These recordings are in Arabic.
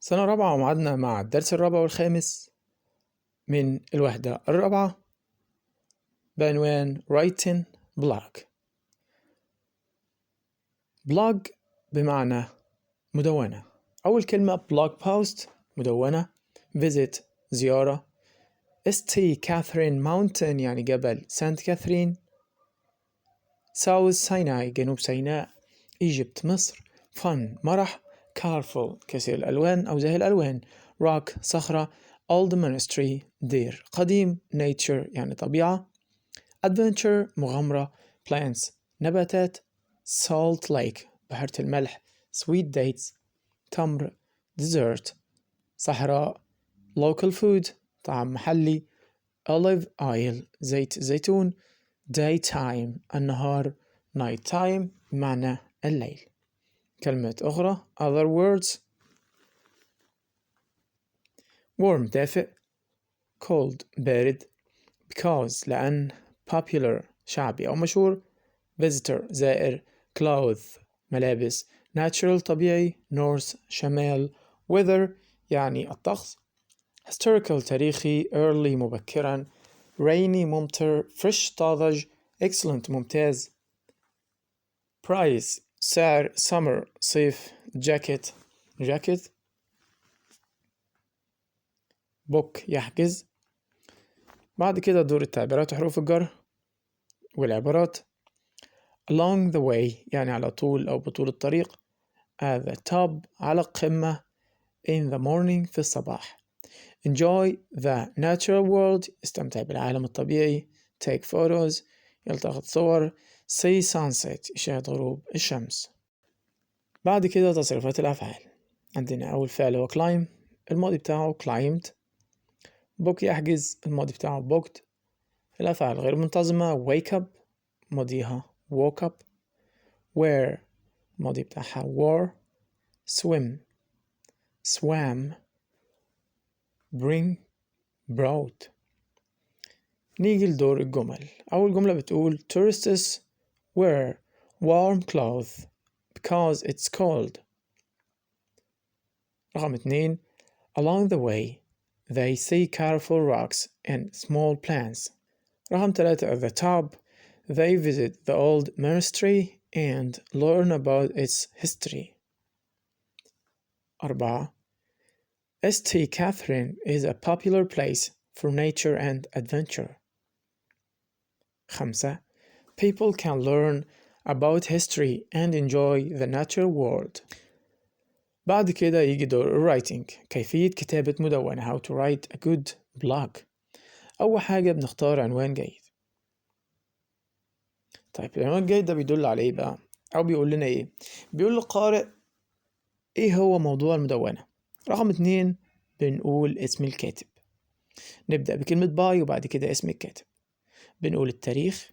سنة رابعة ومعادنا مع الدرس الرابع والخامس من الوحدة الرابعة بعنوان Writing Blog. blog بمعنى مدونة. أول كلمة blog post مدونة. visit زيارة. St. Catherine Mountain يعني جبل سانت كاثرين. South Sinai جنوب سيناء. Egypt مصر. fun مرح. colorful كثير الألوان أو زاهي الألوان. rock صخرة. old monastery دير قديم. nature يعني طبيعة. adventure مغامرة. plants نباتات. salt lake بحيرة الملح. sweet dates تمر. dessert صحراء. local food طعام محلي. olive oil زيت زيتون. daytime النهار. night time معنى الليل. كلمة أخرى other words warm دافئ. cold بارد. because لأن. popular شعبي أو مشهور. visitor زائر. clothes ملابس. natural طبيعي. north شمال. weather يعني الطقس. historical تاريخي. early مبكرا. rainy ممطر. fresh طازج. excellent ممتاز. price سعر. summer صيف. jacket book يحجز. بعد كده دور التعبيرات وحروف الجر والعبارات. along the way يعني على طول أو بطول الطريق. at the top على القمة. in the morning في الصباح. enjoy the natural world استمتع بالعالم الطبيعي. take photos يلتقط صور. see sunset يشاهد غروب الشمس. بعد كده تصريفات الأفعال. عندنا أول فعل هو climb الماضي بتاعه climbed. book يحجز الماضي بتاعه booked. الأفعال غير منتظمة wake up ماضيها woke up. wear الماضي بتاعها wore. swim swam. bring brought. نيجي لدور الجمل. أول جملة بتقول tourists wear warm clothes because it's cold. رقم 2 along the way they see colorful rocks and small plants. رقم 3 at the top they visit the old monastery and learn about its history. 4 St. Catherine is a popular place for nature and adventure. 5 People can learn about history and enjoy the natural world. بعد كده يجي دور writing كيفية كتابة مدونة how to write a good blog. أول حاجة بنختار عنوان جيد. طيب العنوان الجيد ده بيدل على إيه بقى؟ أو بيقول لنا إيه؟ بيقول للقارئ إيه هو موضوع المدونة. رقم 2 بنقول اسم الكاتب. نبدأ بكلمة باي وبعد كده اسم الكاتب. بنقول التاريخ.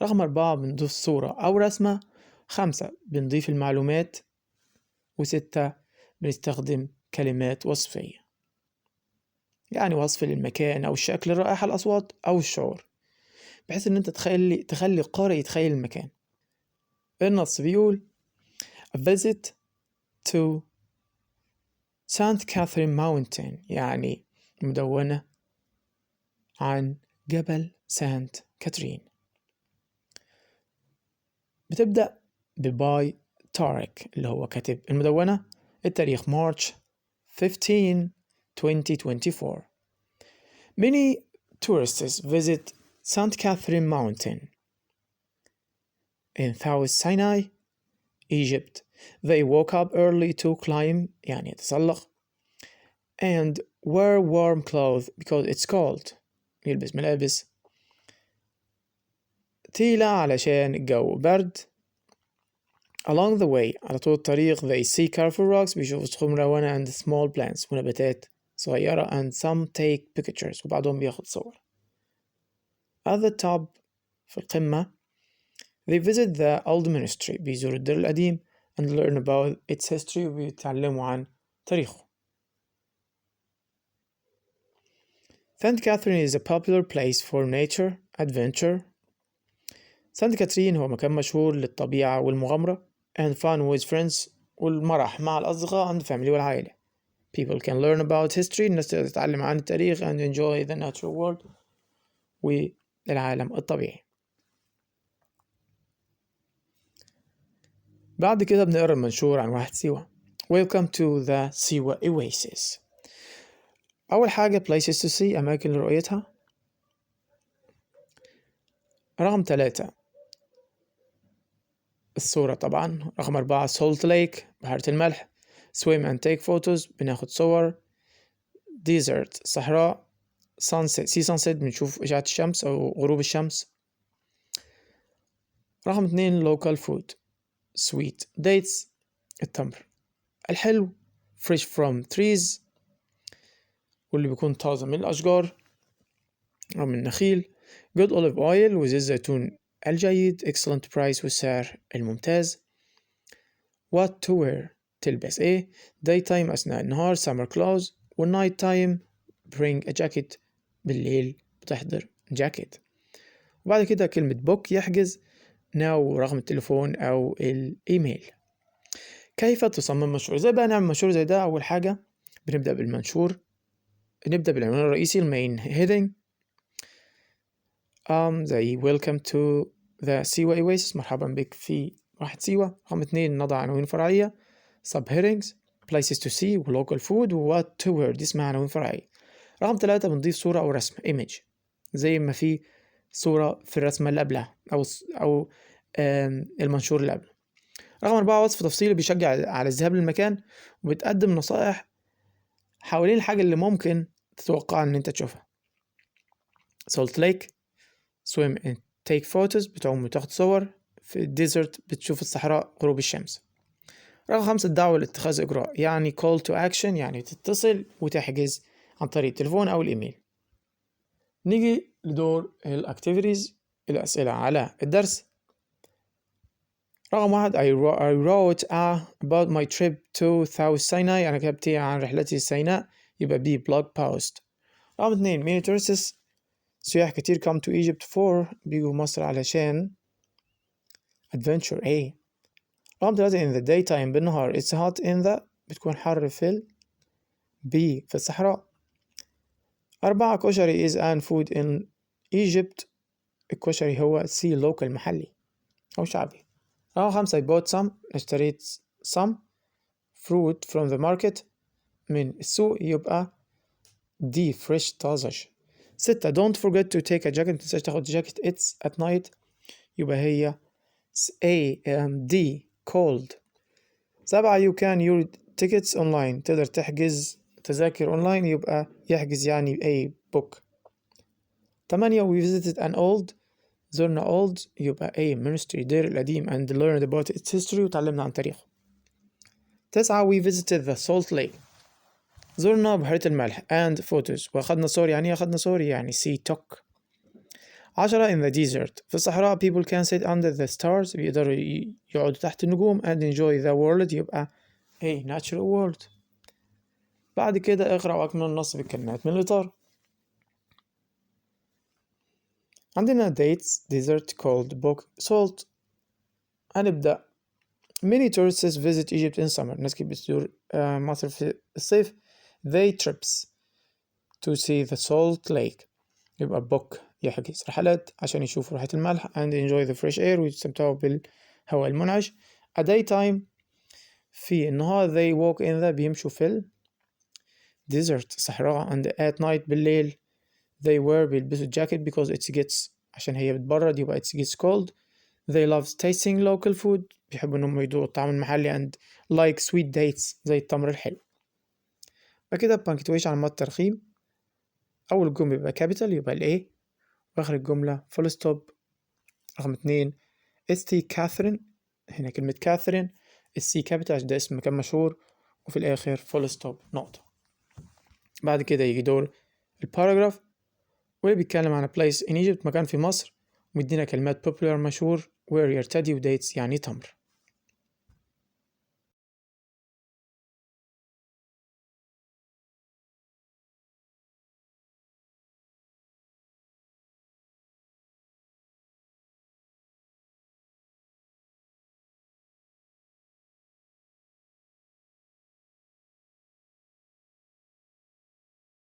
رقم 4 بنضيف صورة أو رسمة. 5 بنضيف المعلومات. و6 بنستخدم كلمات وصفية يعني وصف للمكان أو الشكل الرائحة الأصوات أو الشعور بحيث إن أنت تخلي القارئ يتخيل المكان. النص بيقول A visit to St. Catherine Mountain يعني مدونة عن جبل سانت كاترين. بتبدأ بباي تارك اللي هو كاتب المدونة. التاريخ مارش 15 2024. Many tourists visit St. Catherine Mountain in South Sinai, Egypt. They woke up early to climb يعني يتسلق and wear warm clothes because it's cold. يلبس ملابس تقيلة علشان الجو برد. Along the way على طول الطريق they see colorful rocks بيشوفوا صخور ملونة and small plants ونباتات صغيرة and some take pictures وبعضهم بياخد صور. At the top في القمة they visit the old monastery بيزوروا الدير القديم and learn about its history وبيتعلموا عن تاريخه. St. Catherine is a popular place for nature, adventure. سانت كاترين هو مكان مشهور للطبيعة والمغامرة and fun with friends والمرح مع الأصدقاء and family والعائلة. people can learn about history. الناس تقدر تتعلم عن التاريخ and enjoy the natural world والعالم الطبيعي. بعد كده بنقرأ المنشور عن واحد سيوة. Welcome to the Siwa Oasis. أول حاجة places to see أماكن لرؤيتها. رقم 3 الصورة طبعا. رقم 4 Salt Lake بحيرة الملح. Swim and take photos بناخد صور. Desert صحراء. Sunset see sunset بنشوف إشعة الشمس أو غروب الشمس. رقم 2 local food. Sweet dates التمر الحلو. Fresh from trees واللي بيكون طازة من الأشجار أو من النخيل. Good olive oil وزيت زيتون الجيد. Excellent price والسعر الممتاز. What to wear تلبس إيه. Daytime أثناء النهار. Summer clothes. والnight time bring a jacket بالليل بتحضر جاكيت. وبعد كده كلمة book يحجز. now رقم التليفون أو الإيميل. كيف تصمم منشور؟ زي بقى نعمل منشور زي ده. أول حاجة بنبدأ بالمنشور. نبدأ بالعنوان الرئيسي المين heading زي welcome to the Siwa Oasis مرحبا بك في واحد سيوة. رقم 2 نضع عناوين فرعية subheadings places to see و local food و what to wear دي اسمها عناوين فرعية. رقم 3 بنضيف صورة أو رسم image زي ما في صورة في الرسمة اللي قبلها أو المنشور اللي قبله. رقم 4 وصف تفصيلي بيشجع على الذهاب للمكان وبتقدم نصائح حوالين الحاجة اللي ممكن تتوقع إن أنت تشوفها. Salt Lake swim and take photos بتعوم وتاخد صور. في الديزرت بتشوف الصحراء غروب الشمس. رقم 5 الدعوة لاتخاذ إجراء يعني call to action يعني تتصل وتحجز عن طريق التليفون أو الإيميل. نيجي لدور الأكتيفيتيز الأسئلة على الدرس. رقم 1 I wrote about my trip to South Sinai أنا كتبت عن رحلتي لسيناء يبقى B blog post. رقم 2 many tourists سياح كتير come to Egypt for بيجوا مصر علشان adventure A. رقم 3 in the daytime بالنهار it's hot in the بتكون حر في B في الصحراء. 4 كشري is an food in Egypt الكشري هو C local محلي أو شعبي. رقم 5 I bought some اشتريت some fruit from the market من السوق يبقى D fresh طازج. 6 don't forget to take a jacket متنساش تاخد جاكيت it's at night يبقى هي D cold. 7 you can your tickets online تقدر تحجز تذاكر online يبقى يحجز يعني A book. 8 we visited an old زرنا old يبقى A monastery دير القديم and learned about its history وتعلمنا عن تاريخه. 9 we visited the Salt Lake زرنا بحيرة الملح and photos وأخذنا صور يعني أخذنا صور يعني see took. 10 in the desert في الصحراء people can sit under the stars بيقدروا يقعدوا تحت النجوم and enjoy the world يبقى A natural world. بعد كده اقرأ وأكمل النص بالكلمات من الإطار. عندنا dates desert cold book salt. هنبدأ many tourists visit Egypt in summer ناس كتير بتزور مصر في الصيف. they trips to see the Salt Lake يبقى book يحجز رحلات عشان يشوفوا ريحة الملح and enjoy the fresh air ويستمتعوا بالهواء المنعش. a daytime في النهار they walk in the بيمشوا في desert صحراء and at night بالليل they wear بيلبسوا jacket because it gets عشان هي بتبرد يبقى it gets cold. they love tasting local food بيحبوا انهم يدوقوا الطعام المحلي and like sweet dates زي التمر الحلو. فكده punctuation علامات الترخيم. أول جملة يبقى capital يبقى ال A وآخر الجملة full stop. رقم 2 ST كاثرين هنا كلمة كاثرين السي كابيتال ده اسم مكان مشهور وفي الآخر full stop نقطة. بعد كده يجي دور الباراجراف واللي بيتكلم عن place in Egypt مكان في مصر ومدينا كلمات popular مشهور where يرتدي و dates يعني تمر.